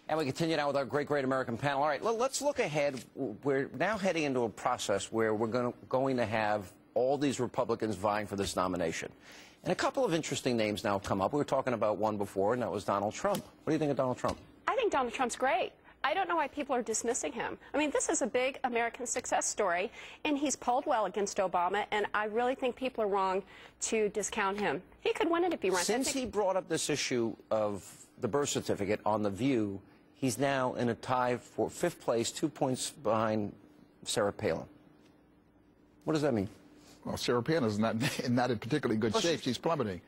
And we continue now with our great American panel. All right, let's look ahead. We're now heading into a process where we're going to have all these Republicans vying for this nomination. And a couple of interesting names now have come up. We were talking about one before, and that was Donald Trump. What do you think of Donald Trump? I think Donald Trump's great. I don't know why people are dismissing him. I mean, this is a big American success story, and he's polled well against Obama, and I really think people are wrong to discount him. He could win it if he runs. Since he brought up this issue of the birth certificate on The View, he's now in a tie for 5th place, 2 points behind Sarah Palin. What does that mean? Well, Sarah Palin is not in particularly good shape. She's plummeting.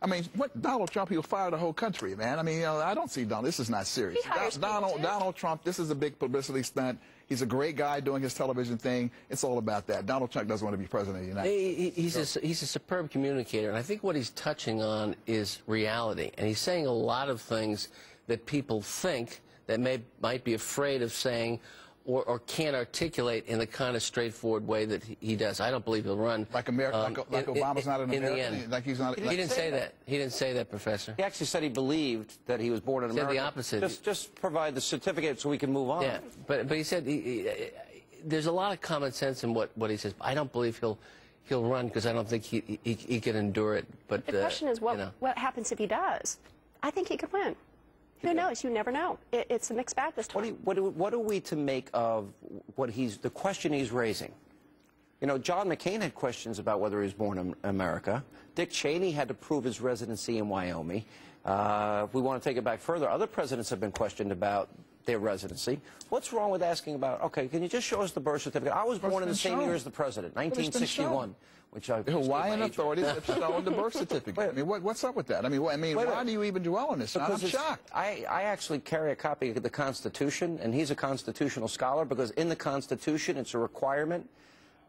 I mean, what Donald Trump, he'll fire the whole country, man. I mean, I don't see Donald. This is not serious. Donald Trump, this is a big publicity stunt. He's a great guy doing his television thing. It's all about that. Donald Trump doesn't want to be president of the United States. He's a superb communicator, and I think what he's touching on is reality. And he's saying a lot of things that people think that might be afraid of saying or can't articulate in the kind of straightforward way that he does. I don't believe he'll run. Like Obama's not an American? In the end. Like he's not, he didn't say that. He didn't say that, Professor. He actually said he believed that he was born in America. He said the opposite. Just provide the certificate so we can move on. Yeah, but he said there's a lot of common sense in what he says. I don't believe he'll run because I don't think he can endure it. But the question is, what happens if he does? I think he could win. Who knows? You never know. It's a mixed bag this time. What are we to make of the question he's raising? You know, John McCain had questions about whether he was born in America. Dick Cheney had to prove his residency in Wyoming. If we want to take it back further, other presidents have been questioned about their residency. What's wrong with asking about, okay, can you just show us the birth certificate? I was born in the same year as the president, 1961. The Hawaiian authorities have shown the birth certificate. I mean, what's up with that? I mean, why do you even dwell on this? I'm shocked. I actually carry a copy of the Constitution, and he's a constitutional scholar, because in the Constitution it's a requirement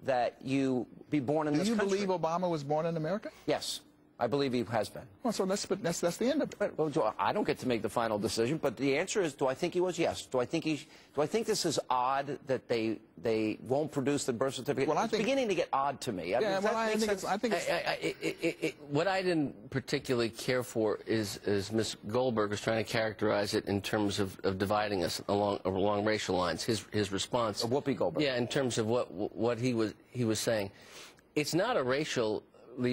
that you be born in this country. Do you believe Obama was born in America? Yes. I believe he has been. Well, so that's the end of it. Well, I don't get to make the final decision, but the answer is: do I think he was? Yes. Do I think this is odd that they won't produce the birth certificate? Well, it's beginning to get odd to me. I think what I didn't particularly care for is Ms. Goldberg was trying to characterize it in terms of dividing us along racial lines. His response. Whoopi Goldberg. Yeah, in terms of what he was saying, it's not a racial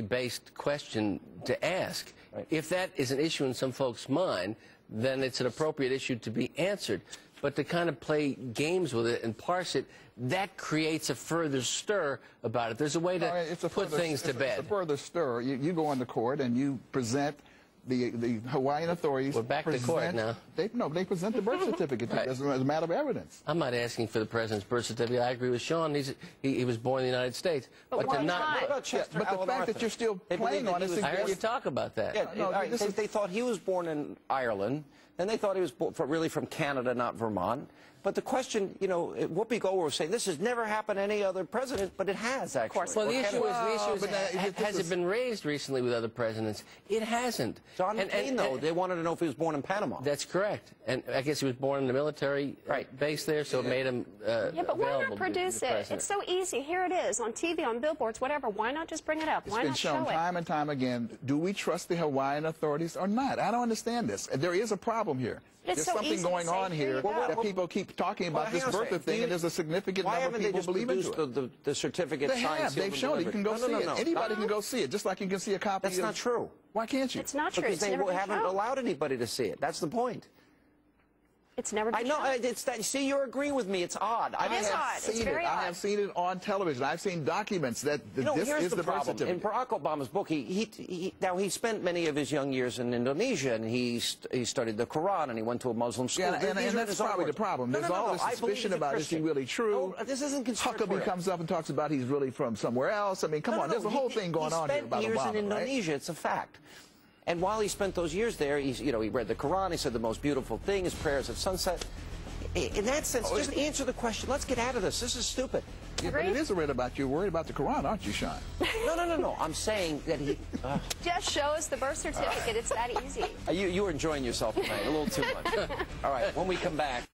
based question to ask. Right. If that is an issue in some folks' mind, then it's an appropriate issue to be answered. But to kind of play games with it and parse it, that creates a further stir about it. There's a way to put things to bed. It's a further stir. You go into court and you present the Hawaiian authorities. We're back to court now. They present the birth certificate as a matter of evidence. I'm not asking for the president's birth certificate. I agree with Sean. He was born in the United States. But the fact that you're still playing on it. I heard you talk about that. Yeah, they thought he was born in Ireland, and they thought he was really from Canada, not Vermont. But the question, you know, Whoopi Goldberg was saying this has never happened to any other president, but it has actually. Of course. Well, the issue is, has it been raised recently with other presidents? It hasn't. John McCain, though, they wanted to know if he was born in Panama. That's correct. And I guess he was born in the military base there, so it made him yeah, but why not produce it? It's so easy. Here it is, on TV, on billboards, whatever. Why not just bring it up? Why not show it? It's been shown time and time again. Do we trust the Hawaiian authorities or not? I don't understand this. There is a problem here. There's something going on here that people keep talking about this birther thing, and there's a significant number of people believe into it. Why haven't they just produced the certificate? They have. They've shown it. You can go see it. Anybody can go see it, just like you can see a copy. That's not true. Why can't you? It's not true. Because they haven't allowed anybody to see it. That's the point. It's never been shown. I know. See, you're agreeing with me. It's odd. It is odd. It's very odd. I have seen it on television. I've seen documents that this is the birth certificate. In Barack Obama's book, he spent many of his young years in Indonesia, and he studied the Quran, and he went to a Muslim school. Yeah, and that's probably the problem. There's all this suspicion about is he really true? No, this isn't conspiratorial. Huckabee comes up and talks about he's really from somewhere else. I mean, come on. There's a whole thing going on here about Obama. He spent years in Indonesia. It's a fact. And while he spent those years there, he read the Quran. He said the most beautiful thing, his prayers at sunset. In that sense, just answer the question. Let's get out of this. This is stupid. Yeah, but it is a read about you. You're worried about the Quran, aren't you, Sean? No. I'm saying that he... Just show us the birth certificate. It's that easy. You were enjoying yourself tonight a little too much. All right, when we come back...